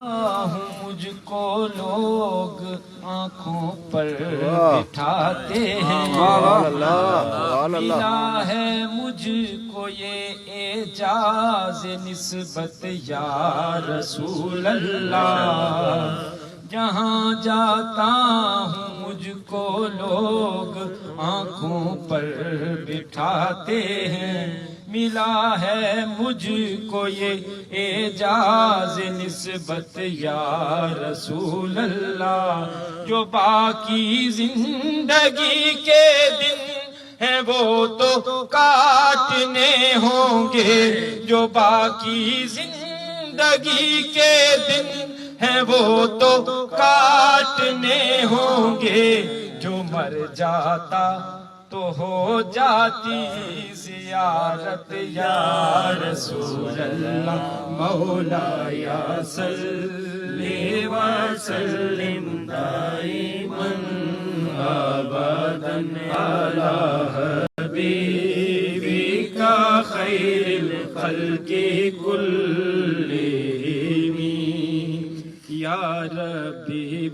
مجھ کو لوگ آنکھوں پر بٹھاتے ہیں، ملا ہے مجھ کو یہ اعجاز نسبت یا رسول اللہ، جہاں جاتا ہوں مجھ کو لوگ آنکھوں پر بٹھاتے ہیں، ملا ہے مجھ کو یہ اعجاز نسبت یا رسول اللہ، جو باقی زندگی کے دن ہیں وہ تو کاٹنے ہوں گے، جو باقی زندگی کے دن ہیں وہ تو کاٹنے ہوں گے، جو مر جاتا تو ہو جاتی زیارت یا رسول اللہ، مولایا صلی وسلم دائما ابدا علی حبیبک خیر الخلق کلہم، یا ربی